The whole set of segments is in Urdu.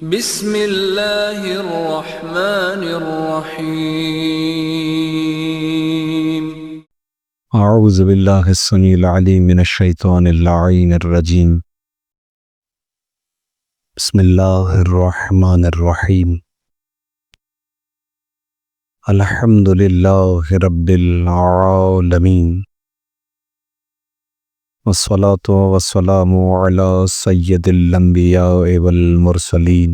بسم اللہ الرحمن الرحیم۔ اعوذ باللہ السمیع العلیم من الشیطان اللعین الرجیم۔ بسم اللہ الرحمن الرحیم۔ الحمد للہ رب العالمین، والصلاة والسلام علی سید الانبیاء والمرسلین،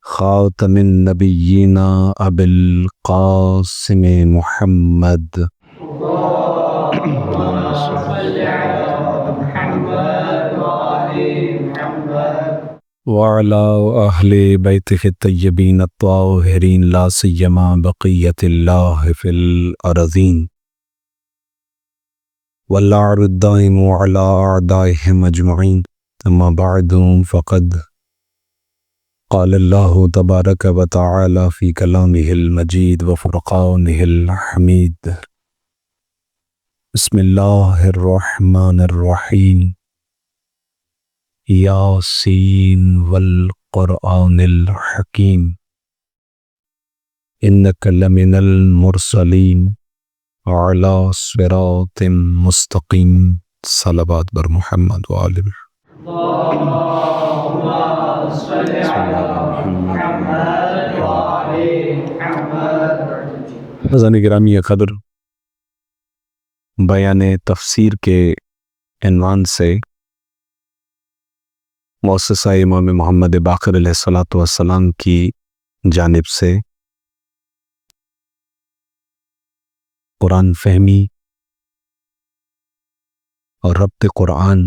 خاتم النبیین ابی القاسم محمد وعلی اہل بیتہ الطیبین الطاہرین، لا سیما بقیۃ اللہ فی الارضین، واللعن الدائم علی اعدائہم اجمعین، اما بعد فقد قال اللہ تبارک و تعالی فی کلامہ المجید وفرقانہ الحمید۔ بسم اللہ الرحمن الرحیم۔ یاسین والقرآن الحکیم، انک لمن المرسلین علی صراط مستقیم۔ صلوات بر محمد و آل حضرات گرامی قدر، بیان تفسیر کے عنوان سے مؤسسہ امام محمد باقر علیہ الصلوۃ والسلام کی جانب سے قرآن فہمی اور ربط قرآن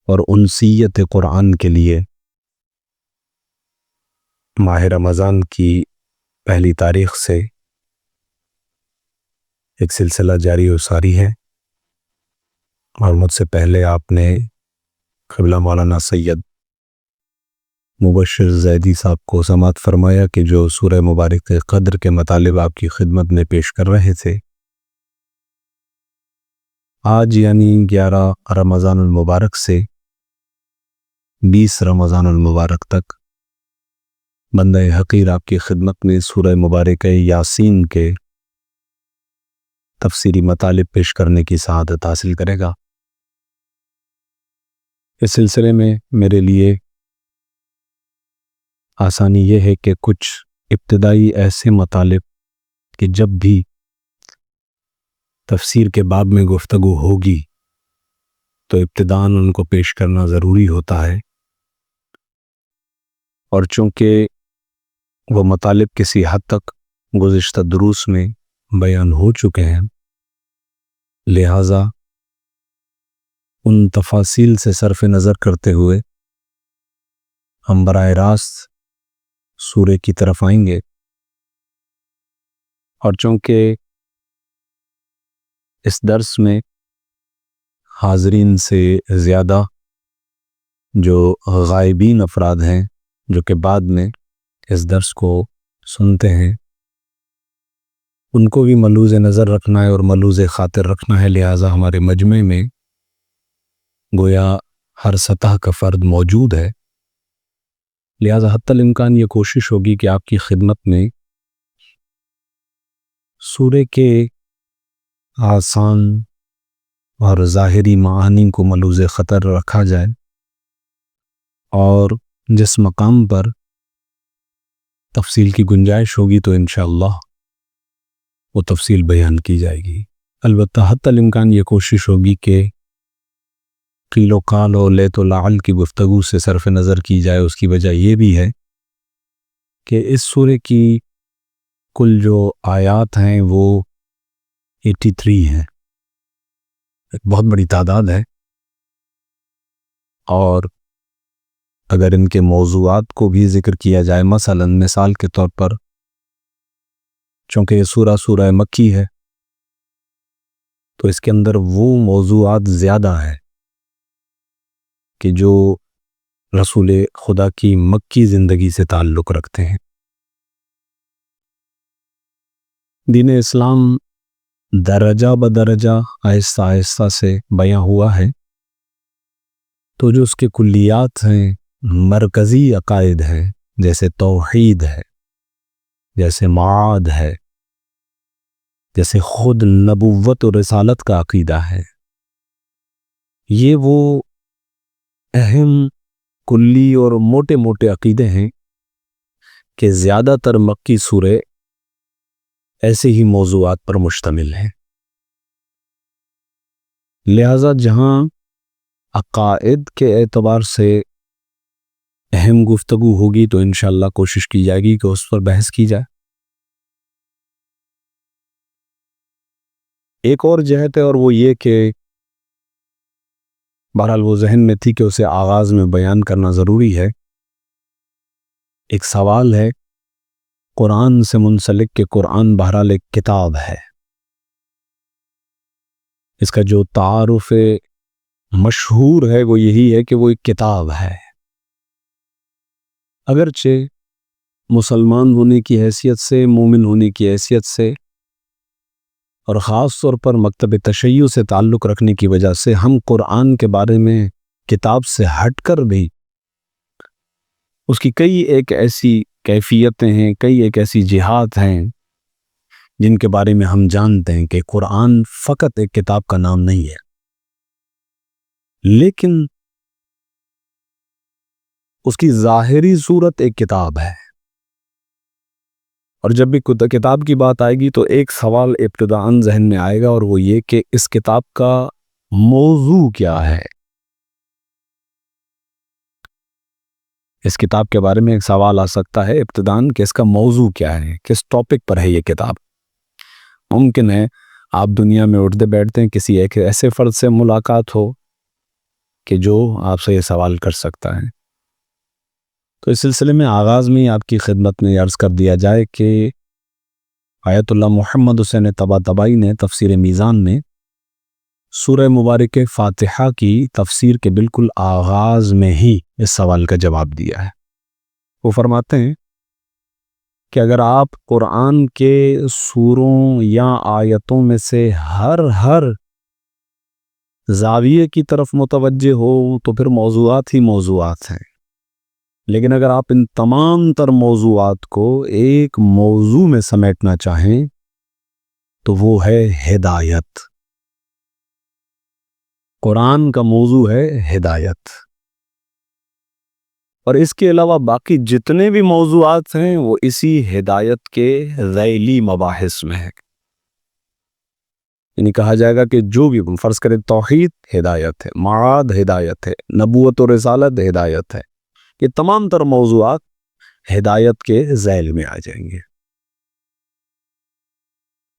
اور انسیت قرآن کے لیے ماہ رمضان کی پہلی تاریخ سے ایک سلسلہ جاری و ساری ہے، اور مجھ سے پہلے آپ نے قبلہ مولانا سید مبشر زیدی صاحب کو سماعت فرمایا کہ جو سورہ مبارک قدر کے مطالب آپ کی خدمت میں پیش کر رہے تھے۔ آج یعنی 11 رمضان المبارک سے 20 رمضان المبارک تک بندہ حقیر آپ کی خدمت میں سورہ مبارک یاسین کے تفسیری مطالب پیش کرنے کی سعادت حاصل کرے گا۔ اس سلسلے میں میرے لیے آسانی یہ ہے کہ کچھ ابتدائی ایسے مطالب کہ جب بھی تفسیر کے باب میں گفتگو ہوگی تو ابتداً ان کو پیش کرنا ضروری ہوتا ہے، اور چونکہ وہ مطالب کسی حد تک گزشتہ دروس میں بیان ہو چکے ہیں، لہٰذا ان تفاصیل سے صرف نظر کرتے ہوئے ہم براہ راست سورہ کی طرف آئیں گے، اور چونکہ اس درس میں حاضرین سے زیادہ جو غائبین افراد ہیں جو کہ بعد میں اس درس کو سنتے ہیں، ان کو بھی ملحوظ نظر رکھنا ہے اور ملحوظ خاطر رکھنا ہے، لہٰذا ہمارے مجمع میں گویا ہر سطح کا فرد موجود ہے، لہٰذا حتی الامکان یہ کوشش ہوگی کہ آپ کی خدمت میں سورہ کے آسان اور ظاہری معانی کو ملحوظ خطر رکھا جائے، اور جس مقام پر تفصیل کی گنجائش ہوگی تو انشاءاللہ وہ تفصیل بیان کی جائے گی۔ البتہ حتی الامکان یہ کوشش ہوگی کہ قیل و قال و لیت و لعل کی گفتگو سے صرف نظر کی جائے۔ اس کی وجہ یہ بھی ہے کہ اس سورہ کی کل جو آیات ہیں وہ 83 ہیں، ایک بہت بڑی تعداد ہے، اور اگر ان کے موضوعات کو بھی ذکر کیا جائے، مثال کے طور پر چونکہ یہ سورہ مکی ہے تو اس کے اندر وہ موضوعات زیادہ ہیں کہ جو رسول خدا کی مکی زندگی سے تعلق رکھتے ہیں۔ دین اسلام درجہ بدرجہ آہستہ آہستہ سے بیان ہوا ہے، تو جو اس کے کلیات ہیں، مرکزی عقائد ہیں، جیسے توحید ہے، جیسے معاد ہے، جیسے خود نبوت و رسالت کا عقیدہ ہے، یہ وہ اہم کلی اور موٹے موٹے عقیدے ہیں کہ زیادہ تر مکی سورے ایسے ہی موضوعات پر مشتمل ہیں۔ لہذا جہاں عقائد کے اعتبار سے اہم گفتگو ہوگی تو انشاءاللہ کوشش کی جائے گی کہ اس پر بحث کی جائے۔ ایک اور جہت ہے اور وہ یہ کہ بہرحال وہ ذہن میں تھی کہ اسے آغاز میں بیان کرنا ضروری ہے۔ ایک سوال ہے قرآن سے منسلک کہ قرآن بہرحال ایک کتاب ہے، اس کا جو تعارف مشہور ہے وہ یہی ہے کہ وہ ایک کتاب ہے۔ اگرچہ مسلمان ہونے کی حیثیت سے، مومن ہونے کی حیثیت سے، اور خاص طور پر مکتب تشیع سے تعلق رکھنے کی وجہ سے ہم قرآن کے بارے میں کتاب سے ہٹ کر بھی اس کی کئی ایک ایسی کیفیتیں ہیں، کئی ایک ایسی جہات ہیں جن کے بارے میں ہم جانتے ہیں کہ قرآن فقط ایک کتاب کا نام نہیں ہے، لیکن اس کی ظاہری صورت ایک کتاب ہے۔ اور جب بھی کتاب کی بات آئے گی تو ایک سوال ابتداءً ذہن میں آئے گا اور وہ یہ کہ اس کتاب کا موضوع کیا ہے۔ اس کتاب کے بارے میں ایک سوال آ سکتا ہے ابتداءً کہ اس کا موضوع کیا ہے، کس ٹاپک پر ہے یہ کتاب۔ ممکن ہے آپ دنیا میں اٹھتے بیٹھتے ہیں، کسی ایک ایسے فرد سے ملاقات ہو کہ جو آپ سے یہ سوال کر سکتا ہے۔ تو اس سلسلے میں آغاز میں آپ کی خدمت میں عرض کر دیا جائے کہ آیت اللہ محمد حسین طباطبائی نے تفسیر میزان میں سورہ مبارک فاتحہ کی تفسیر کے بالکل آغاز میں ہی اس سوال کا جواب دیا ہے۔ وہ فرماتے ہیں کہ اگر آپ قرآن کے سوروں یا آیتوں میں سے ہر زاویے کی طرف متوجہ ہو تو پھر موضوعات ہی موضوعات ہیں، لیکن اگر آپ ان تمام تر موضوعات کو ایک موضوع میں سمیٹنا چاہیں تو وہ ہے ہدایت۔ قرآن کا موضوع ہے ہدایت، اور اس کے علاوہ باقی جتنے بھی موضوعات ہیں وہ اسی ہدایت کے ذیلی مباحث میں ہیں۔ یعنی کہا جائے گا کہ جو بھی فرض کرے توحید ہدایت ہے، معاد ہدایت ہے، نبوت و رسالت ہدایت ہے، یہ تمام تر موضوعات ہدایت کے ذیل میں آ جائیں گے۔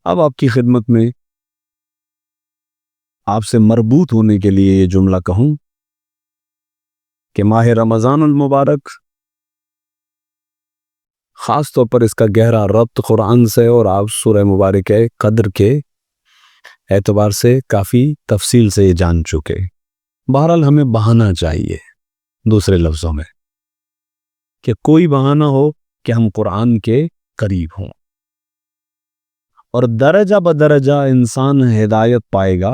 اب آپ کی خدمت میں آپ سے مربوط ہونے کے لیے یہ جملہ کہوں کہ ماہ رمضان المبارک خاص طور پر اس کا گہرا ربط قرآن سے اور آپ سورہ مبارک قدر کے اعتبار سے کافی تفصیل سے یہ جان چکے۔ بہرحال ہمیں بہانا چاہیے، دوسرے لفظوں میں کہ کوئی بہانہ ہو کہ ہم قرآن کے قریب ہوں، اور درجہ بدرجہ انسان ہدایت پائے گا۔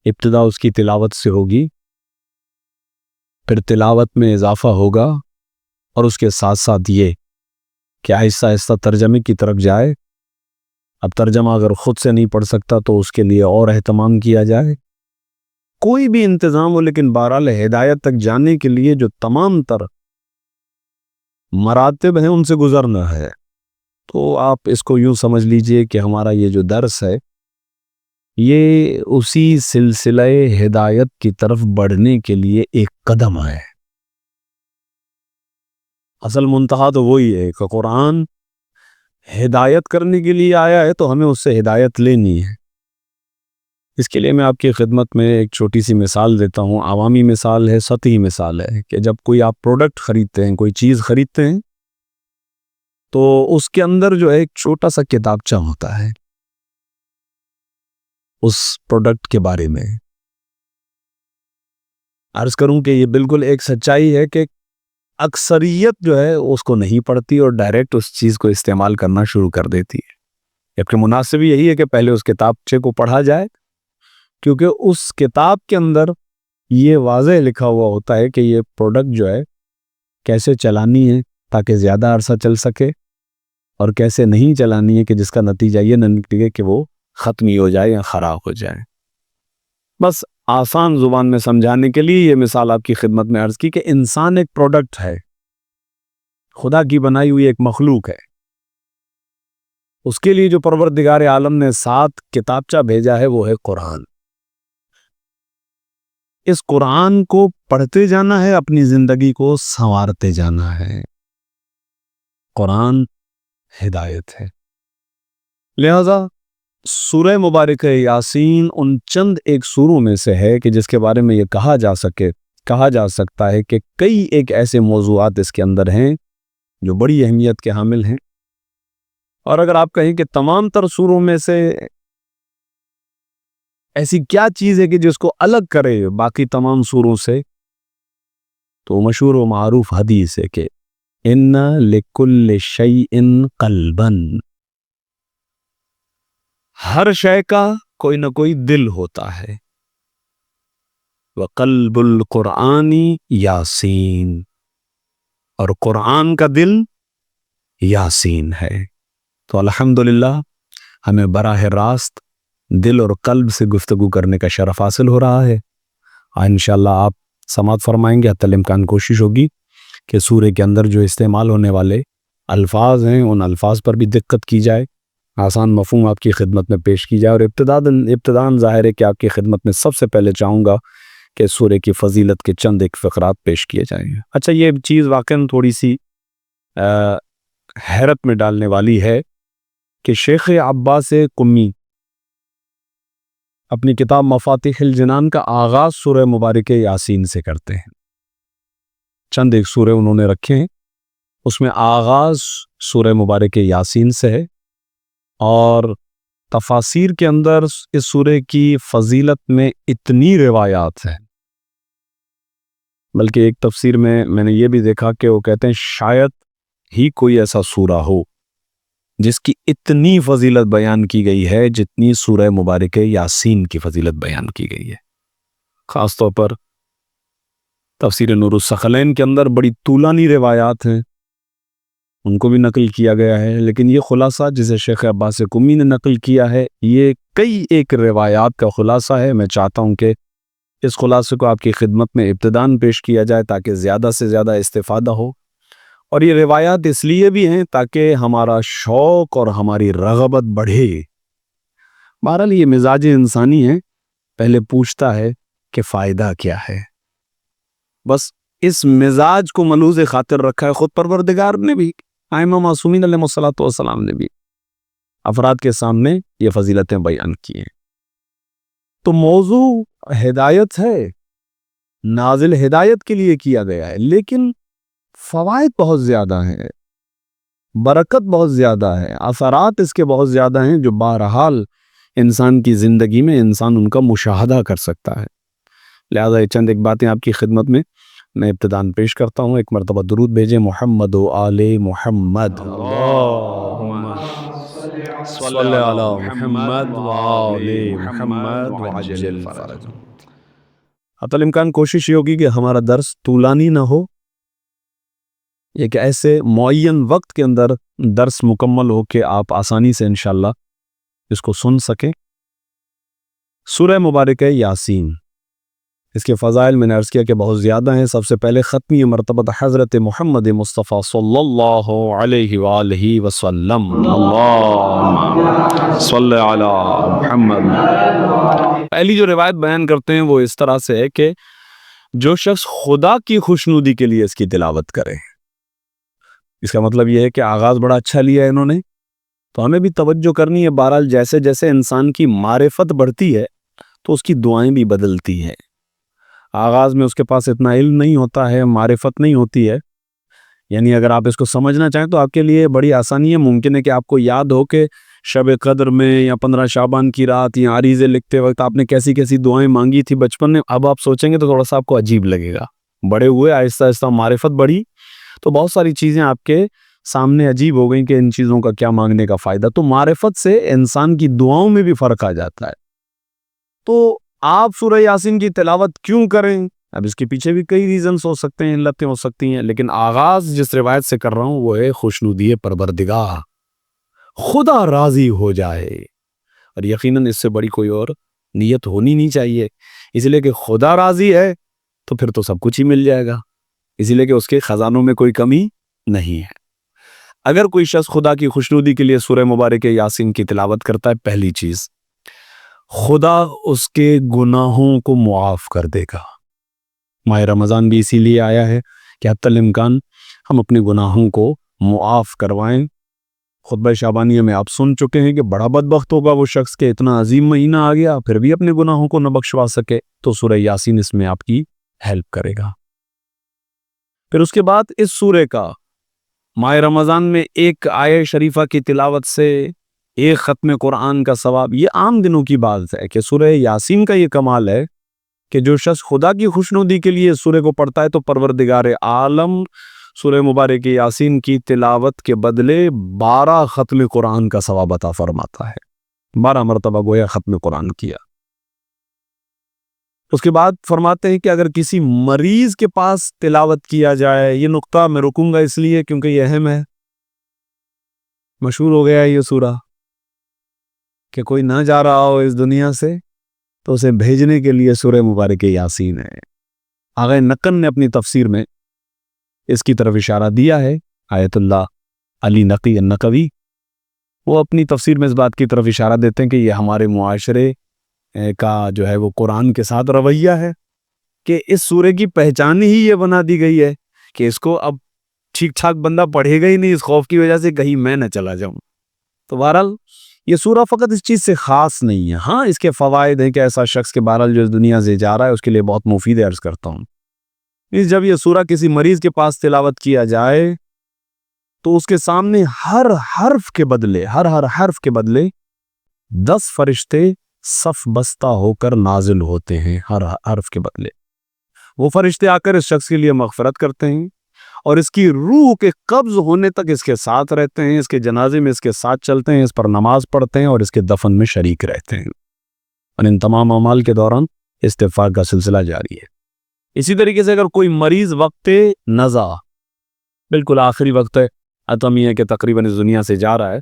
ابتدا اس کی تلاوت سے ہوگی، پھر تلاوت میں اضافہ ہوگا، اور اس کے ساتھ ساتھ یہ کہ آہستہ آہستہ ترجمے کی طرف جائے۔ اب ترجمہ اگر خود سے نہیں پڑھ سکتا تو اس کے لیے اور اہتمام کیا جائے، کوئی بھی انتظام ہو، لیکن بہرحال ہدایت تک جانے کے لیے جو تمام تر مراتب ہیں ان سے گزرنا ہے۔ تو آپ اس کو یوں سمجھ لیجئے کہ ہمارا یہ جو درس ہے یہ اسی سلسلہ ہدایت کی طرف بڑھنے کے لیے ایک قدم ہے۔ اصل منتہا تو وہی ہے کہ قرآن ہدایت کرنے کے لیے آیا ہے تو ہمیں اس سے ہدایت لینی ہے۔ اس کے لیے میں آپ کی خدمت میں ایک چھوٹی سی مثال دیتا ہوں، عوامی مثال ہے، سطحی مثال ہے کہ جب کوئی آپ پروڈکٹ خریدتے ہیں، کوئی چیز خریدتے ہیں تو اس کے اندر جو ہے ایک چھوٹا سا کتابچہ ہوتا ہے اس پروڈکٹ کے بارے میں۔ عرض کروں کہ یہ بالکل ایک سچائی ہے کہ اکثریت جو ہے اس کو نہیں پڑھتی اور ڈائریکٹ اس چیز کو استعمال کرنا شروع کر دیتی ہے، جبکہ مناسب یہی ہے کہ پہلے اس کتابچے کو پڑھا جائے، کیونکہ اس کتاب کے اندر یہ واضح لکھا ہوا ہوتا ہے کہ یہ پروڈکٹ جو ہے کیسے چلانی ہے تاکہ زیادہ عرصہ چل سکے، اور کیسے نہیں چلانی ہے کہ جس کا نتیجہ یہ نہ نکلے کہ وہ ختم ہی ہو جائے یا خراب ہو جائے۔ بس آسان زبان میں سمجھانے کے لیے یہ مثال آپ کی خدمت میں عرض کی کہ انسان ایک پروڈکٹ ہے، خدا کی بنائی ہوئی ایک مخلوق ہے۔ اس کے لیے جو پروردگار عالم نے ساتھ کتابچہ بھیجا ہے وہ ہے قرآن۔ اس قرآن کو پڑھتے جانا ہے، اپنی زندگی کو سنوارتے جانا ہے۔ قرآن ہدایت ہے۔ لہذا سورہ مبارکہ یاسین ان چند ایک سوروں میں سے ہے کہ جس کے بارے میں یہ کہا جا سکتا ہے کہ کئی ایک ایسے موضوعات اس کے اندر ہیں جو بڑی اہمیت کے حامل ہیں، اور اگر آپ کہیں کہ تمام تر سوروں میں سے ایسی کیا چیز ہے کہ جس کو الگ کرے باقی تمام سوروں سے، تو مشہور و معروف حدیث ہے کہ ان لکل شیء قلبا، ہر شے کا کوئی نہ کوئی دل ہوتا ہے، وقلب القرآن یاسین، اور قرآن کا دل یاسین ہے۔ تو الحمدللہ ہمیں براہ راست دل اور قلب سے گفتگو کرنے کا شرف حاصل ہو رہا ہے۔ انشاءاللہ آپ سماعت فرمائیں گے، حتی الامکان کوشش ہوگی کہ سورہ کے اندر جو استعمال ہونے والے الفاظ ہیں ان الفاظ پر بھی دقت کی جائے، آسان مفہوم آپ کی خدمت میں پیش کی جائے، اور ابتداً ظاہر ہے کہ آپ کی خدمت میں سب سے پہلے چاہوں گا کہ سورہ کی فضیلت کے چند ایک فقرات پیش کیے جائیں گے۔ اچھا، یہ چیز واقعاً تھوڑی سی حیرت میں ڈالنے والی ہے کہ شیخ عباس قمی اپنی کتاب مفاتیح الجنان کا آغاز سورہ مبارکہ یاسین سے کرتے ہیں۔ چند ایک سورے انہوں نے رکھے ہیں، اس میں آغاز سورہ مبارکہ یاسین سے ہے، اور تفاسیر کے اندر اس سورے کی فضیلت میں اتنی روایات ہیں، بلکہ ایک تفسیر میں نے یہ بھی دیکھا کہ وہ کہتے ہیں شاید ہی کوئی ایسا سورہ ہو جس کی اتنی فضیلت بیان کی گئی ہے جتنی سورہ مبارکہ یاسین کی فضیلت بیان کی گئی ہے۔ خاص طور پر تفسیر نور الثقلین کے اندر بڑی طولانی روایات ہیں، ان کو بھی نقل کیا گیا ہے، لیکن یہ خلاصہ جسے شیخ عباس قمی نے نقل کیا ہے یہ کئی ایک روایات کا خلاصہ ہے۔ میں چاہتا ہوں کہ اس خلاصے کو آپ کی خدمت میں ابتداً پیش کیا جائے تاکہ زیادہ سے زیادہ استفادہ ہو، اور یہ روایات اس لیے بھی ہیں تاکہ ہمارا شوق اور ہماری رغبت بڑھے۔ بہرحال یہ مزاج انسانی ہے، پہلے پوچھتا ہے کہ فائدہ کیا ہے۔ بس اس مزاج کو ملحوظ خاطر رکھا ہے خود پروردگار نے بھی، ائمہ معصومین علیہ الصلوۃ والسلام نے بھی افراد کے سامنے یہ فضیلتیں بیان کی ہیں۔ تو موضوع ہدایت ہے، نازل ہدایت کے لیے کیا گیا ہے، لیکن فوائد بہت زیادہ ہیں، برکت بہت زیادہ ہے، اثرات اس کے بہت زیادہ ہیں جو بہرحال انسان کی زندگی میں انسان ان کا مشاہدہ کر سکتا ہے۔ لہذا یہ چند ایک باتیں آپ کی خدمت میں ابتداً پیش کرتا ہوں۔ ایک مرتبہ درود بھیجیں محمد و آل محمد، اللہم صلی علی محمد و آل محمد وعجل فرجہم۔ حتی الامکان کوشش یہ ہوگی کہ ہمارا درس طولانی نہ ہو، ایک ایسے معین وقت کے اندر درس مکمل ہو کہ آپ آسانی سے انشاءاللہ اس کو سن سکیں۔ سورہ مبارکہ یاسین، اس کے فضائل میں نے عرض کیا کہ بہت زیادہ ہیں۔ سب سے پہلے ختمی مرتبہ حضرت محمد مصطفیٰ صلی اللہ علیہ وآلہ وسلم، اللہم صلی علی محمد۔ پہلی جو روایت بیان کرتے ہیں وہ اس طرح سے ہے کہ جو شخص خدا کی خوشنودی کے لیے اس کی تلاوت کرے، اس کا مطلب یہ ہے کہ آغاز بڑا اچھا لیا ہے انہوں نے، تو ہمیں بھی توجہ کرنی ہے۔ بہرحال جیسے جیسے انسان کی معرفت بڑھتی ہے تو اس کی دعائیں بھی بدلتی ہیں۔ آغاز میں اس کے پاس اتنا علم نہیں ہوتا ہے، معرفت نہیں ہوتی ہے، یعنی اگر آپ اس کو سمجھنا چاہیں تو آپ کے لیے بڑی آسانی ہے۔ ممکن ہے کہ آپ کو یاد ہو کہ شب قدر میں یا 15 شعبان کی رات یا عریضے لکھتے وقت آپ نے کیسی کیسی دعائیں مانگی تھی بچپن میں۔ اب آپ سوچیں گے تو تھوڑا سا آپ کو عجیب لگے گا، بڑے ہوئے آہستہ آہستہ معرفت بڑھی تو بہت ساری چیزیں آپ کے سامنے عجیب ہو گئیں کہ ان چیزوں کا کیا مانگنے کا فائدہ۔ تو معرفت سے انسان کی دعاؤں میں بھی فرق آ جاتا ہے۔ تو آپ سورہ یاسین کی تلاوت کیوں کریں؟ اب اس کے پیچھے بھی کئی ریزنز ہو سکتے ہیں، علتیں ہو سکتی ہیں، لیکن آغاز جس روایت سے کر رہا ہوں وہ ہے خوشنودی پروردگار، خدا راضی ہو جائے، اور یقیناً اس سے بڑی کوئی اور نیت ہونی نہیں چاہیے، اس لیے کہ خدا راضی ہے تو پھر تو سب کچھ ہی مل جائے گا، اسی لیے کہ اس کے خزانوں میں کوئی کمی نہیں ہے۔ اگر کوئی شخص خدا کی خوشنودی کے لیے سورہ مبارک یاسین کی تلاوت کرتا ہے، پہلی چیز خدا اس کے گناہوں کو معاف کر دے گا۔ ماہ رمضان بھی اسی لیے آیا ہے کہ حتی الامکان ہم اپنے گناہوں کو معاف کروائیں۔ خطبہ شعبانیہ میں آپ سن چکے ہیں کہ بڑا بدبخت ہوگا وہ شخص کہ اتنا عظیم مہینہ آ گیا پھر بھی اپنے گناہوں کو نہ بخشوا سکے، تو سورہ یاسین اس میں آپ کی ہیلپ کرے گا۔ پھر اس کے بعد اس سورے کا ماہ رمضان میں ایک آیہ شریفہ کی تلاوت سے ایک ختم قرآن کا ثواب، یہ عام دنوں کی بات ہے کہ سورہ یاسین کا یہ کمال ہے کہ جو شخص خدا کی خوشنودی کے لیے سورے کو پڑھتا ہے تو پروردگار عالم سورہ مبارک یاسین کی تلاوت کے بدلے 12 ختم قرآن کا ثواب عطا فرماتا ہے، 12 مرتبہ گویا ختم قرآن کیا۔ اس کے بعد فرماتے ہیں کہ اگر کسی مریض کے پاس تلاوت کیا جائے، یہ نقطہ میں رکوں گا اس لیے کیونکہ یہ اہم ہے، مشہور ہو گیا ہے یہ سورہ کہ کوئی نہ جا رہا ہو اس دنیا سے تو اسے بھیجنے کے لیے سورہ مبارک یاسین ہے۔ آغا نقن نے اپنی تفسیر میں اس کی طرف اشارہ دیا ہے، آیت اللہ علی نقی النقوی، وہ اپنی تفسیر میں اس بات کی طرف اشارہ دیتے ہیں کہ یہ ہمارے معاشرے کا جو ہے وہ قرآن کے ساتھ رویہ ہے کہ اس سورے کی پہچان ہی یہ بنا دی گئی ہے کہ اس کو اب ٹھیک ٹھاک بندہ پڑھے گا ہی نہیں، اس خوف کی وجہ سے کہیں میں نہ چلا جاؤں۔ تو بہرحال یہ سورہ فقط اس چیز سے خاص نہیں ہے، ہاں اس کے فوائد ہیں کہ ایسا شخص کے بہرحال جو اس دنیا سے جا رہا ہے اس کے لیے بہت مفید ہے، عرض کرتا ہوں۔ جب یہ سورہ کسی مریض کے پاس تلاوت کیا جائے تو اس کے سامنے ہر حرف کے بدلے 10 فرشتے صف بستہ ہو کر نازل ہوتے ہیں، ہر حرف کے بدلے وہ فرشتے آ کر اس شخص کے لیے مغفرت کرتے ہیں اور اس کی روح کے قبض ہونے تک اس کے ساتھ رہتے ہیں، اس کے جنازے میں اس کے ساتھ چلتے ہیں، اس پر نماز پڑھتے ہیں اور اس کے دفن میں شریک رہتے ہیں، اور ان تمام اعمال کے دوران استغفار کا سلسلہ جاری ہے۔ اسی طریقے سے اگر کوئی مریض وقت نزا، بالکل آخری وقت اتمیہ کے تقریباً اس دنیا سے جا رہا ہے،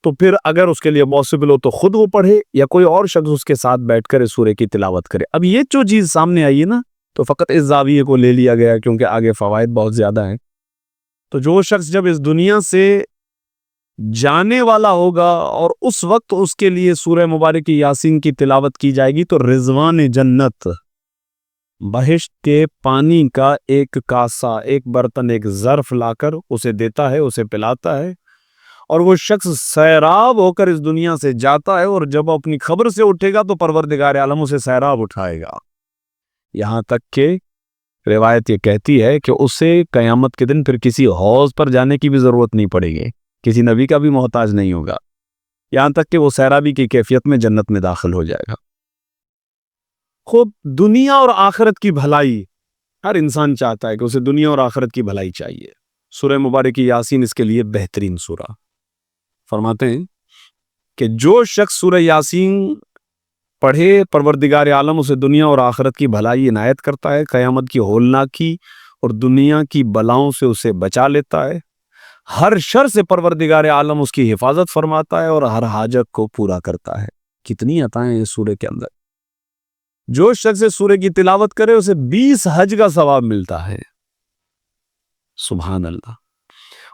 تو پھر اگر اس کے لیے پاسبل ہو تو خود وہ پڑھے یا کوئی اور شخص اس کے ساتھ بیٹھ کر اس سورے کی تلاوت کرے۔ اب یہ جو چیز سامنے آئی ہے نا تو فقط اس زاویے کو لے لیا گیا کیونکہ آگے فوائد بہت زیادہ ہیں۔ تو جو شخص جب اس دنیا سے جانے والا ہوگا اور اس وقت اس کے لیے سورہ مبارک یاسین کی تلاوت کی جائے گی تو رضوان جنت، بہشت کے پانی کا ایک کاسا، ایک برتن، ایک ظرف لا کر اسے دیتا ہے، اسے پلاتا ہے، اور وہ شخص سیراب ہو کر اس دنیا سے جاتا ہے، اور جب اپنی خبر سے اٹھے گا تو پروردگار عالم اسے سیراب اٹھائے گا، یہاں تک کہ روایت یہ کہتی ہے کہ اسے قیامت کے دن پھر کسی حوض پر جانے کی بھی ضرورت نہیں پڑے گی، کسی نبی کا بھی محتاج نہیں ہوگا، یہاں تک کہ وہ سیرابی کی کیفیت میں جنت میں داخل ہو جائے گا۔ خود دنیا اور آخرت کی بھلائی ہر انسان چاہتا ہے کہ اسے دنیا اور آخرت کی بھلائی چاہیے، سورہ مبارک یاسین اس کے لیے بہترین سورہ۔ فرماتے ہیں کہ جو شخص سورہ یاسین پڑھے پروردگار عالم اسے دنیا اور آخرت کی بھلائی عنایت کرتا ہے، قیامت کی ہولناکی اور دنیا کی بلاؤں سے اسے بچا لیتا ہے، ہر شر سے پروردگار عالم اس کی حفاظت فرماتا ہے اور ہر حاجت کو پورا کرتا ہے۔ کتنی عطائیں ہیں اس سورے کے اندر۔ جو شخص اس سورے کی تلاوت کرے اسے 20 حج کا ثواب ملتا ہے، سبحان اللہ۔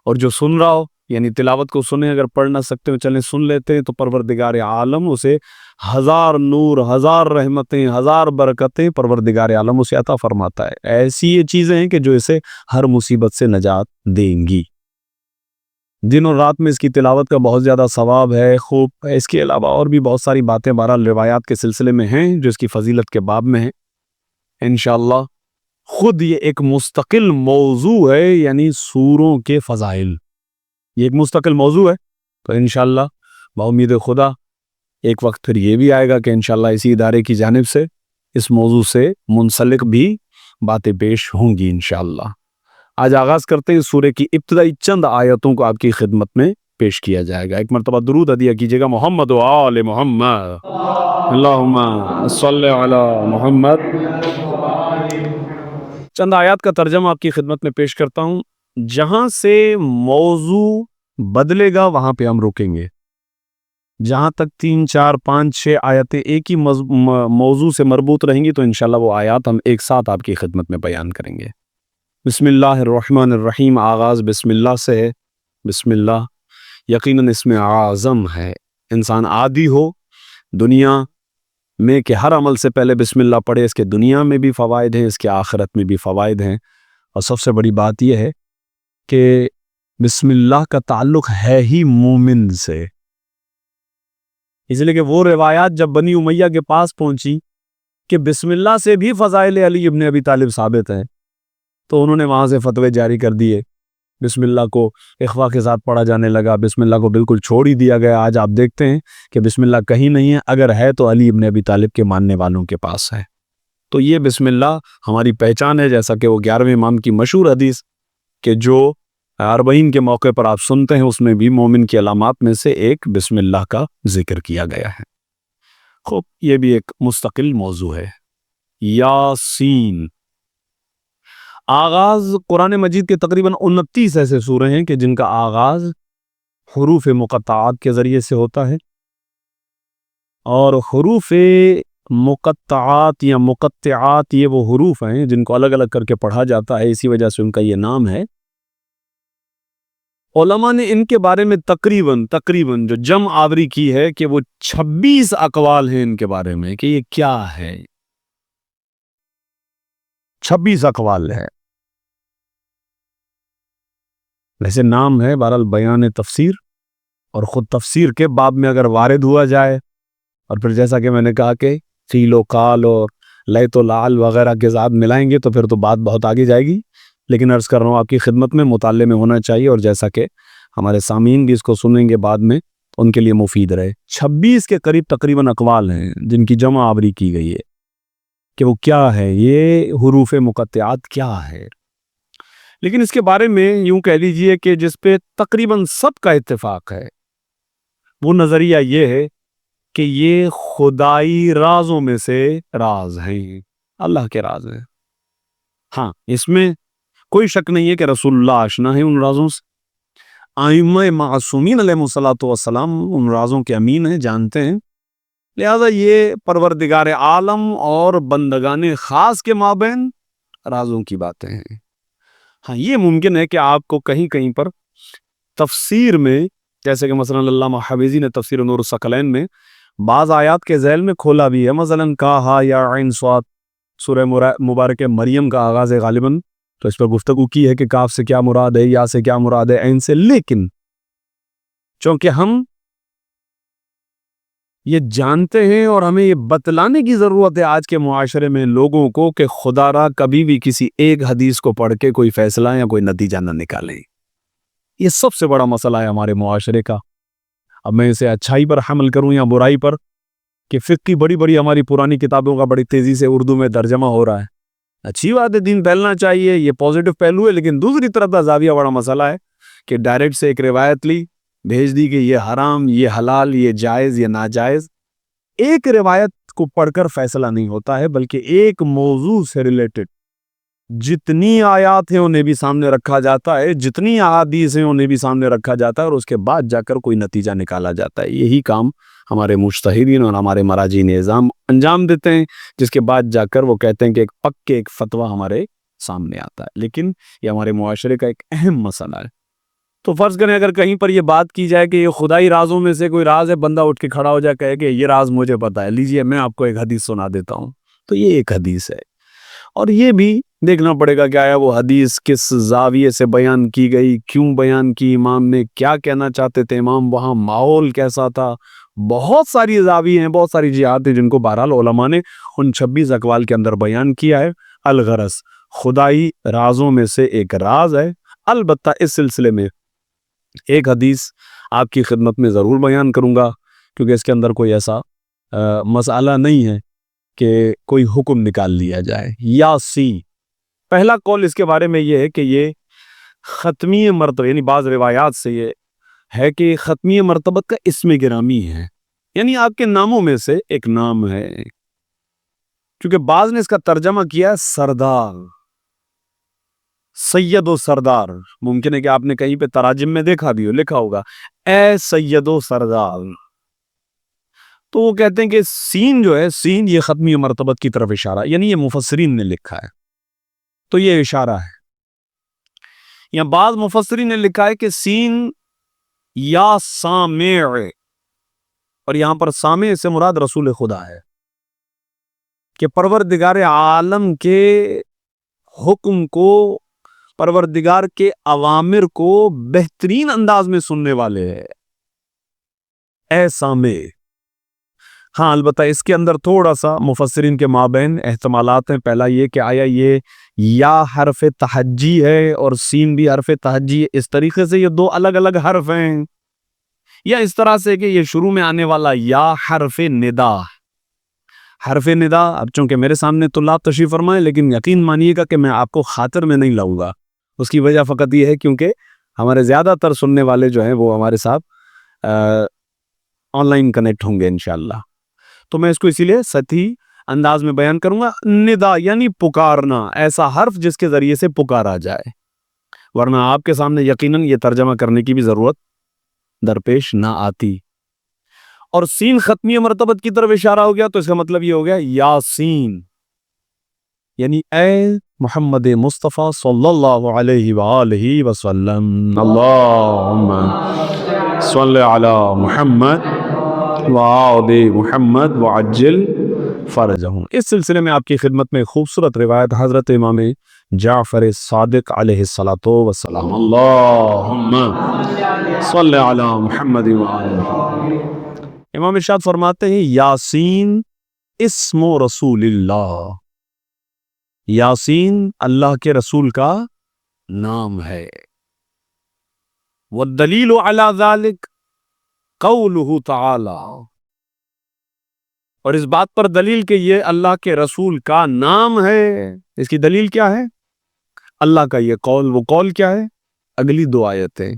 اور جو سن رہا ہو یعنی تلاوت کو سنیں، اگر پڑھ نہ سکتے ہو چلیں سن لیتے ہیں، تو پروردگار عالم اسے 1000 نور، 1000 رحمتیں، 1000 برکتیں پروردگار عالم اسے عطا فرماتا ہے۔ ایسی یہ چیزیں ہیں کہ جو اسے ہر مصیبت سے نجات دیں گی۔ دن اور رات میں اس کی تلاوت کا بہت زیادہ ثواب ہے، خوب ہے۔ اس کے علاوہ اور بھی بہت ساری باتیں بہرحال روایات کے سلسلے میں ہیں جو اس کی فضیلت کے باب میں ہیں، انشاءاللہ خود یہ ایک مستقل موضوع ہے، یعنی سوروں کے فضائل، یہ ایک مستقل موضوع ہے۔ تو انشاءاللہ بامید خدا ایک وقت پھر یہ بھی آئے گا کہ انشاءاللہ اسی ادارے کی جانب سے اس موضوع سے منسلک بھی باتیں پیش ہوں گی انشاءاللہ۔ آج آغاز کرتے ہیں سورے کی ابتدائی چند آیتوں کو آپ کی خدمت میں پیش کیا جائے گا۔ ایک مرتبہ درود ہدیہ کیجیے گا، محمد و آل محمد، اللہم صلی علی محمد۔ چند آیات کا ترجمہ آپ کی خدمت میں پیش کرتا ہوں۔ جہاں سے موضوع بدلے گا وہاں پہ ہم رکیں گے۔ جہاں تک 3 4 5 6 آیتیں ایک ہی موضوع سے مربوط رہیں گی تو انشاءاللہ وہ آیات ہم ایک ساتھ آپ کی خدمت میں بیان کریں گے۔ بسم اللہ الرحمن الرحیم، آغاز بسم اللہ سے ہے۔ بسم اللہ یقیناً اس میں اعظم ہے۔ انسان عادی ہو دنیا میں کہ ہر عمل سے پہلے بسم اللہ پڑھے، اس کے دنیا میں بھی فوائد ہیں، اس کے آخرت میں بھی فوائد ہیں۔ اور سب سے بڑی بات یہ ہے کہ بسم اللہ کا تعلق ہے ہی مومن سے، اس لیے کہ وہ روایات جب بنی امیہ کے پاس پہنچی کہ بسم اللہ سے بھی فضائل علی ابن ابی طالب ثابت ہیں، تو انہوں نے وہاں سے فتوے جاری کر دیے۔ بسم اللہ کو اخوا کے ساتھ پڑھا جانے لگا، بسم اللہ کو بالکل چھوڑ ہی دیا گیا۔ آج آپ دیکھتے ہیں کہ بسم اللہ کہیں نہیں ہے، اگر ہے تو علی ابن ابی طالب کے ماننے والوں کے پاس ہے۔ تو یہ بسم اللہ ہماری پہچان ہے، جیسا کہ وہ 11ویں امام کی مشہور حدیث کہ جو 40 کے موقع پر آپ سنتے ہیں، اس میں بھی مومن کی علامات میں سے ایک بسم اللہ کا ذکر کیا گیا ہے۔ خوب، یہ بھی ایک مستقل موضوع ہے۔ یاسین، آغاز قرآن مجید کے تقریباً 29 ایسے سورے ہیں کہ جن کا آغاز حروف مقطعات کے ذریعے سے ہوتا ہے، اور حروف مقطعات یا مقطعات یہ وہ حروف ہیں جن کو الگ الگ کر کے پڑھا جاتا ہے، اسی وجہ سے ان کا یہ نام ہے۔ علماء نے ان کے بارے میں تقریباً جو جمع آوری کی ہے کہ وہ 26 اقوال ہیں ان کے بارے میں کہ یہ کیا ہے۔ 26 اقوال ہے۔ ویسے نام ہے بہرحال بیان تفسیر، اور خود تفسیر کے باب میں اگر وارد ہوا جائے، اور پھر جیسا کہ میں نے کہا کہ قیل و قال اور لیت و لعل وغیرہ کے ساتھ ملائیں گے تو پھر تو بات بہت آگے جائے گی، لیکن عرض کر رہا ہوں آپ کی خدمت میں مطالعے میں ہونا چاہیے، اور جیسا کہ ہمارے سامعین بھی اس کو سنیں گے بعد میں ان کے لیے مفید رہے۔ 26 کے قریب تقریباً اقوال ہیں جن کی جمع آوری کی گئی ہے کہ وہ کیا ہے، یہ حروف مقطعات کیا ہے۔ لیکن اس کے بارے میں یوں کہہ لیجئے کہ جس پہ تقریباً سب کا اتفاق ہے وہ نظریہ یہ ہے کہ یہ خدائی رازوں میں سے راز ہیں، اللہ کے راز ہیں۔ ہاں، اس میں کوئی شک نہیں ہے کہ رسول اللہ آشنا ہے ان رازوں سے، ائمہ معصومین علیہ الصلوۃ والسلام ان رازوں کے امین ہیں، جانتے ہیں، لہذا یہ پروردگار عالم اور بندگان خاص کے مابین رازوں کی باتیں ہیں۔ ہاں، یہ ممکن ہے کہ آپ کو کہیں کہیں پر تفسیر میں، جیسے کہ مثلا علامہ حبیزی نے تفسیر نور الثقلین میں بعض آیات کے ذیل میں کھولا بھی ہے، مثلا کہا یا عین صاد، سورہ مبارک مریم کا آغاز ہے غالباً، تو اس پر گفتگو کی ہے کہ کاف سے کیا مراد ہے، یا سے کیا مراد ہے، عین سے، لیکن چونکہ ہم یہ جانتے ہیں اور ہمیں یہ بتلانے کی ضرورت ہے آج کے معاشرے میں لوگوں کو کہ خدا را کبھی بھی کسی ایک حدیث کو پڑھ کے کوئی فیصلہ یا کوئی نتیجہ نہ نکالیں۔ یہ سب سے بڑا مسئلہ ہے ہمارے معاشرے کا۔ اب میں اسے اچھائی پر حمل کروں یا برائی پر، کہ فقہ کی بڑی ہماری پرانی کتابوں کا بڑی تیزی سے اردو میں ترجمہ ہو رہا ہے، اچھی بات ہے، دین پھیلنا چاہیے، یہ پازیٹو پہلو ہے، لیکن دوسری طرف کا زاویہ بڑا مسئلہ ہے کہ ڈائریکٹ سے ایک روایت لی، بھیج دی کہ یہ حرام، یہ حلال، یہ جائز، یہ ناجائز۔ ایک روایت کو پڑھ کر فیصلہ نہیں ہوتا ہے، بلکہ ایک موضوع سے ریلیٹڈ جتنی آیات ہیں انہیں بھی سامنے رکھا جاتا ہے، جتنی احادیث ہیں انہیں بھی سامنے رکھا جاتا ہے، اور اس کے بعد جا کر کوئی نتیجہ نکالا جاتا ہے۔ یہی کام ہمارے مجتہدین اور ہمارے مراجع نظام انجام دیتے ہیں، جس کے بعد جا کر وہ کہتے ہیں کہ ایک پکے ایک فتویٰ ہمارے سامنے آتا ہے۔ لیکن یہ ہمارے معاشرے کا ایک اہم مسئلہ ہے۔ تو فرض کریں اگر کہیں پر یہ بات کی جائے کہ یہ خدائی رازوں میں سے کوئی راز ہے، بندہ اٹھ کے کھڑا ہو جائے کہے کہ یہ راز مجھے پتا ہے، لیجئے میں آپ کو ایک حدیث سنا دیتا ہوں، تو یہ ایک حدیث ہے، اور یہ بھی دیکھنا پڑے گا کہ آیا وہ حدیث کس زاویے سے بیان کی گئی، کیوں بیان کی، امام نے کیا کہنا چاہتے تھے، امام وہاں ماحول کیسا تھا۔ بہت ساری زاویے ہیں، بہت ساری جہات ہیں جن کو بہرحال علماء نے ان 26 اقوال کے اندر بیان کیا ہے۔ الغرض خدائی رازوں میں سے ایک راز ہے۔ البتہ اس سلسلے میں ایک حدیث آپ کی خدمت میں ضرور بیان کروں گا، کیونکہ اس کے اندر کوئی ایسا مسئلہ نہیں ہے کہ کوئی حکم نکال لیا جائے۔ یاسی، پہلا قول اس کے بارے میں یہ ہے کہ یہ ختمی مرتبہ، یعنی بعض روایات سے یہ ہے کہ ختمی مرتبت کا اسم گرامی ہے، یعنی آپ کے ناموں میں سے ایک نام ہے. چونکہ بعض نے اس کا ترجمہ کیا سردار، سید و سردار. ممکن ہے کہ آپ نے کہیں پہ تراجم میں دیکھا بھی ہو، لکھا ہوگا اے سید و سردار. تو وہ کہتے ہیں کہ سین جو ہے، سین یہ ختمی مرتبت کی طرف اشارہ، یعنی یہ مفسرین نے لکھا ہے تو یہ اشارہ ہے. یا بعض مفسرین نے لکھا ہے کہ سین یا سامع، اور یہاں پر سامع سے مراد رسول خدا ہے، کہ پروردگار عالم کے حکم کو، پروردگار کے اوامر کو بہترین انداز میں سننے والے ہیں. اے سامع. ہاں البتہ اس کے اندر تھوڑا سا مفسرین کے مابین احتمالات ہیں. پہلا یہ کہ آیا یہ یا حرف تہجی ہے اور سین بھی حرف تہجی ہے، اس طریقے سے یہ دو الگ الگ حرف ہیں، یا اس طرح سے کہ یہ شروع میں آنے والا یا حرف ندا. حرف ندا اب چونکہ میرے سامنے تو لا تشریف فرمائے، لیکن یقین مانیے گا کہ میں آپ کو خاطر میں نہیں لاؤں گا. اس کی وجہ فقط یہ ہے کیونکہ ہمارے زیادہ تر سننے والے جو ہیں وہ ہمارے ساتھ آن لائن کنیکٹ ہوں گے انشاءاللہ، تو میں اس کو اسی لیے سطحی انداز میں بیان کروں گا. ندا یعنی پکارنا، ایسا حرف جس کے ذریعے سے پکارا جائے، ورنہ آپ کے سامنے یقیناً یہ ترجمہ کرنے کی بھی ضرورت درپیش نہ آتی. اور سین ختمی مرتبت کی طرف اشارہ ہو گیا تو اس کا مطلب یہ ہو گیا یاسین، یعنی اے محمد مصطفیٰ صلی اللہ علیہ وآلہ وسلم. اللہم صلی علی محمد وآل محمد وعجل فرجہم. اس سلسلے میں آپ کی خدمت میں خوبصورت روایت حضرت امام جعفر صادق علیہ الصلاۃ والسلام. اللہم صلی علی محمد وآل محمد. امام ارشاد فرماتے ہیں یاسین اسم رسول اللہ، یاسین اللہ کے رسول کا نام ہے. والدلیل علی ذلک قولہ تعالی، اور اس بات پر دلیل کہ یہ اللہ کے رسول کا نام ہے، اس کی دلیل کیا ہے؟ اللہ کا یہ قول. وہ قول کیا ہے؟ اگلی دو آیتیں،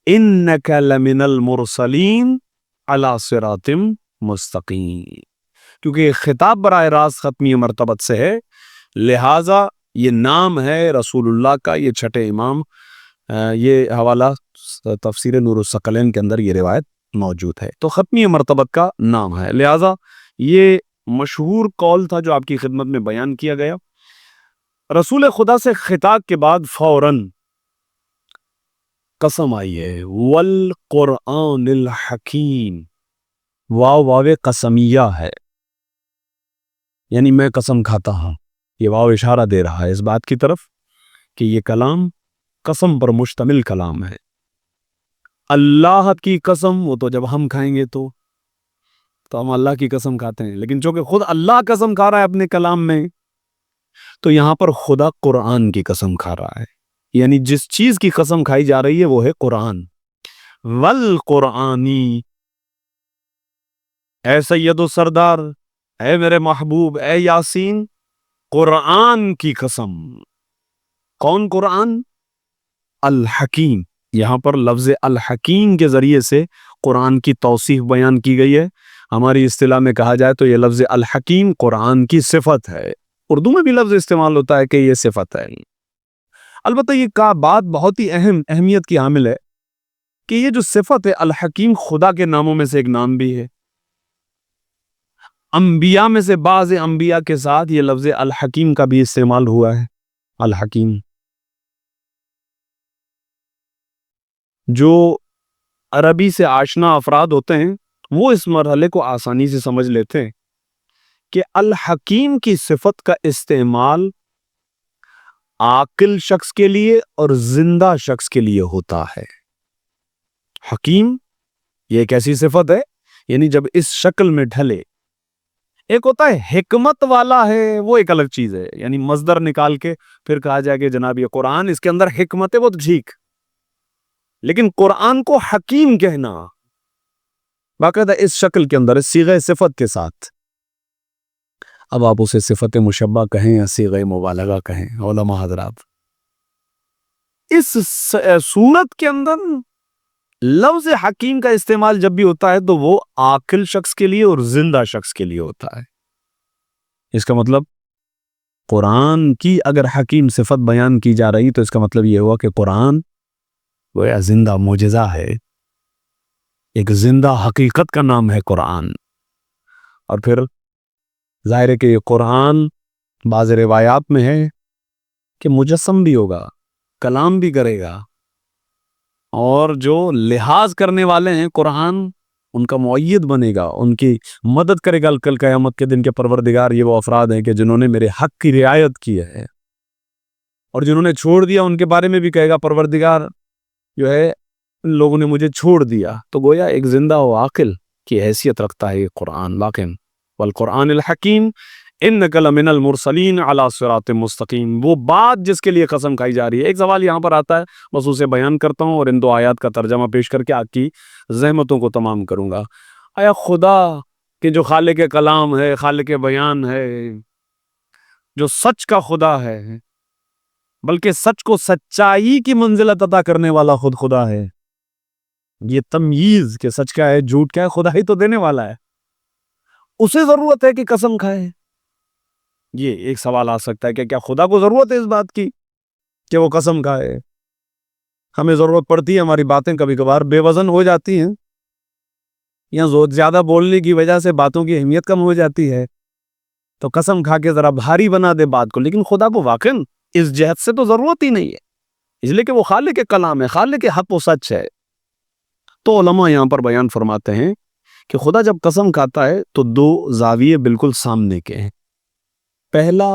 انک لمن المرسلین علی صراط مستقیم. کیونکہ یہ خطاب براہ راست ختمی مرتبت سے ہے، لہٰذا یہ نام ہے رسول اللہ کا. یہ چھٹے امام، یہ حوالہ تفسیر نور الثقلین کے اندر یہ روایت موجود ہے. تو ختمی مرتبت کا نام ہے، لہٰذا یہ مشہور قول تھا جو آپ کی خدمت میں بیان کیا گیا. رسول خدا سے خطاب کے بعد فوراً قسم آئی ہے، والقرآن الحکیم. واو واو قسمیہ ہے، یعنی میں قسم کھاتا ہوں. یہ واو اشارہ دے رہا ہے اس بات کی طرف کہ یہ کلام قسم پر مشتمل کلام ہے. اللہ کی قسم وہ تو جب ہم کھائیں گے تو ہم اللہ کی قسم کھاتے ہیں، لیکن چونکہ خود اللہ قسم کھا رہا ہے اپنے کلام میں، تو یہاں پر خدا قرآن کی قسم کھا رہا ہے. یعنی جس چیز کی قسم کھائی جا رہی ہے وہ ہے قرآن. والقرآنی، اے سید و سردار، اے میرے محبوب، اے یاسین، قرآن کی قسم. کون قرآن؟ الحکیم. یہاں پر لفظ الحکیم کے ذریعے سے قرآن کی توصیف بیان کی گئی ہے. ہماری اصطلاح میں کہا جائے تو یہ لفظ الحکیم قرآن کی صفت ہے. اردو میں بھی لفظ استعمال ہوتا ہے کہ یہ صفت ہے. البتہ یہ بات بہت ہی اہمیت کی حامل ہے کہ یہ جو صفت ہے الحکیم خدا کے ناموں میں سے ایک نام بھی ہے. انبیاء میں سے بعض انبیاء کے ساتھ یہ لفظ الحکیم کا بھی استعمال ہوا ہے. الحکیم جو عربی سے آشنا افراد ہوتے ہیں وہ اس مرحلے کو آسانی سے سمجھ لیتے ہیں کہ الحکیم کی صفت کا استعمال عاقل شخص کے لیے اور زندہ شخص کے لیے ہوتا ہے. حکیم یہ ایک ایسی صفت ہے، یعنی جب اس شکل میں ڈھلے. ایک ہوتا ہے حکمت والا ہے، وہ ایک الگ چیز ہے، یعنی مصدر نکال کے پھر کہا جائے کہ جناب یہ قرآن اس کے اندر حکمت ہے، وہ تو ٹھیک. لیکن قرآن کو حکیم کہنا باقاعدہ اس شکل کے اندر صیغہ صفت کے ساتھ، اب آپ اسے صفت مشبہ کہیں یا صیغہ مبالغہ کہیں علماء حضرات، اس صورت کے اندر لفظ حکیم کا استعمال جب بھی ہوتا ہے تو وہ عاقل شخص کے لیے اور زندہ شخص کے لیے ہوتا ہے۔ اس کا مطلب قرآن کی اگر حکیم صفت بیان کی جا رہی تو اس کا مطلب یہ ہوا کہ قرآن گویا زندہ معجزہ ہے، ایک زندہ حقیقت کا نام ہے قرآن۔ اور پھر ظاہر ہے کہ یہ قرآن بعض روایات میں ہے کہ مجسم بھی ہوگا، کلام بھی کرے گا، اور جو لحاظ کرنے والے ہیں قرآن ان کا معید بنے گا، ان کی مدد کرے گا کل قیامت کے دن کے پروردگار یہ وہ افراد ہیں کہ جنہوں نے میرے حق کی رعایت کی ہے، اور جنہوں نے چھوڑ دیا ان کے بارے میں بھی کہے گا پروردگار جو ہے ان لوگوں نے مجھے چھوڑ دیا۔ تو گویا ایک زندہ و عاقل کی حیثیت رکھتا ہے یہ قرآن۔ واقعاً والقرآن الحکیم انک لمن المرسلین علی صراط مستقیم، وہ بات جس کے لیے قسم کھائی جا رہی ہے۔ ایک سوال یہاں پر آتا ہے، بس اسے بیان کرتا ہوں اور ان 2 آیات کا ترجمہ پیش کر کے آپ کی زحمتوں کو تمام کروں گا۔ آیا خدا کہ جو خالق کلام ہے، خالق بیان ہے، جو سچ کا خدا ہے، بلکہ سچ کو سچائی کی منزلت عطا کرنے والا خود خدا ہے، یہ تمییز کہ سچ کیا ہے جھوٹ کیا ہے خدا ہی تو دینے والا ہے، اسے ضرورت ہے کہ قسم کھائے؟ یہ ایک سوال آ سکتا ہے کہ کیا خدا کو ضرورت ہے اس بات کی کہ وہ قسم کھائے؟ ہمیں ضرورت پڑتی ہے، ہماری باتیں کبھی کبھار بے وزن ہو جاتی ہیں، یا زیادہ بولنے کی وجہ سے باتوں کی اہمیت کم ہو جاتی ہے، تو قسم کھا کے ذرا بھاری بنا دے بات کو۔ لیکن خدا کو واقعاً اس جہت سے تو ضرورت ہی نہیں ہے، اس لیے کہ وہ خالق کلام ہے، خالق حق و سچ ہے۔ تو علماء یہاں پر بیان فرماتے ہیں کہ خدا جب قسم کھاتا ہے تو 2 زاویے بالکل سامنے کے ہیں۔ پہلا،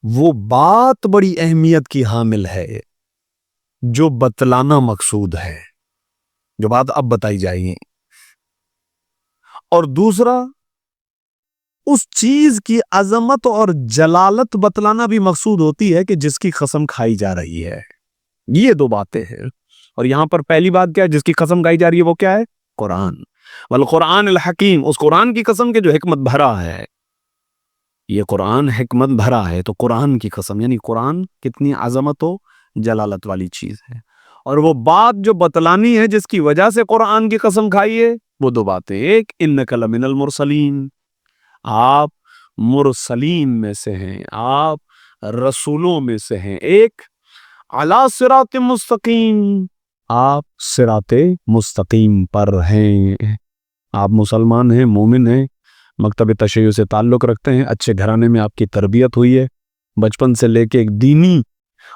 وہ بات بڑی اہمیت کی حامل ہے جو بتلانا مقصود ہے، جو بات اب بتائی جائے گی، اور دوسرا، اس چیز کی عظمت اور جلالت بتلانا بھی مقصود ہوتی ہے کہ جس کی قسم کھائی جا رہی ہے۔ یہ 2 باتیں ہیں، اور یہاں پر پہلی بات کیا ہے جس کی قسم کھائی جا رہی ہے وہ کیا ہے؟ قرآن۔ والقرآن الحکیم، اس قرآن کی قسم کے جو حکمت بھرا ہے، یہ قرآن حکمت بھرا ہے، تو قرآن کی قسم، یعنی قرآن کتنی عظمت و جلالت والی چیز ہے۔ اور وہ بات جو بتلانی ہے جس کی وجہ سے قرآن کی قسم کھائیے، وہ 2 باتیں، ایک انک لمن المرسلین، آپ مرسلین میں سے ہیں، آپ رسولوں میں سے ہیں، ایک علی صراط مستقیم، آپ صراط مستقیم پر ہیں، آپ مسلمان ہیں، مومن ہیں، مکتب تشیع سے تعلق رکھتے ہیں، اچھے گھرانے میں آپ کی تربیت ہوئی ہے، بچپن سے لے کے ایک دینی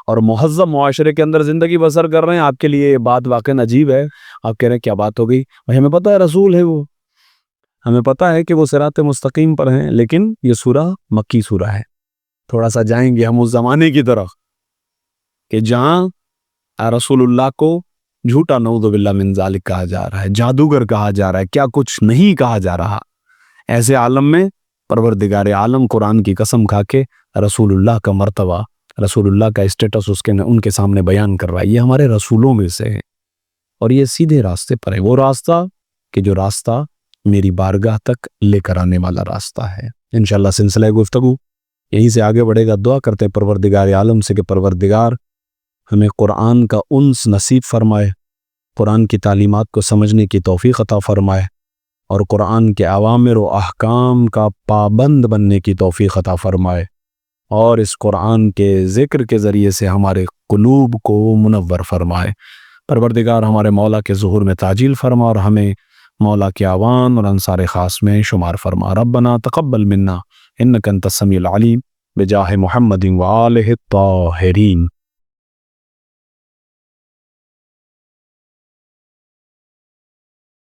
اور مہذب معاشرے کے اندر زندگی بسر کر رہے ہیں۔ آپ کے لیے یہ بات واقعی عجیب ہے، آپ کہہ رہے ہیں کیا بات ہو گئی؟ بھائی ہمیں پتہ ہے رسول ہے، وہ ہمیں پتہ ہے کہ وہ صراط مستقیم پر ہیں، لیکن یہ سورہ مکی سورہ ہے، تھوڑا سا جائیں گے ہم اس زمانے کی طرف کہ جہاں رسول اللہ کو جھوٹا نعوذ باللہ من ذالک کہا جا رہا ہے، جادوگر کہا جا رہا ہے، کیا کچھ نہیں کہا جا رہا۔ ایسے عالم میں پروردگار عالم قرآن کی قسم کھا کے رسول اللہ کا مرتبہ، رسول اللہ کا اسٹیٹس ان کے سامنے بیان کر رہا ہے، یہ ہمارے رسولوں میں سے ہے، اور یہ سیدھے راستے پر ہے، وہ راستہ کہ جو راستہ میری بارگاہ تک لے کر آنے والا راستہ ہے۔ انشاءاللہ سلسلہ گفتگو یہیں سے آگے بڑھے گا۔ دعا کرتے ہیں پروردگار عالم سے کہ پروردگار ہمیں قرآن کا انس نصیب فرمائے، قرآن کی تعلیمات کو سمجھنے کی توفیق عطا فرمائے، اور قرآن کے اوامر و احکام کا پابند بننے کی توفیق عطا فرمائے، اور اس قرآن کے ذکر کے ذریعے سے ہمارے قلوب کو منور فرمائے۔ پروردگار ہمارے مولا کے ظہور میں تعجیل فرما، اور ہمیں مولا کے عوان اور انصار خاص میں شمار فرما۔ ربنا تقبل منا انک انت السمیع العلیم بجاہ محمد و آلہ الطاہرین۔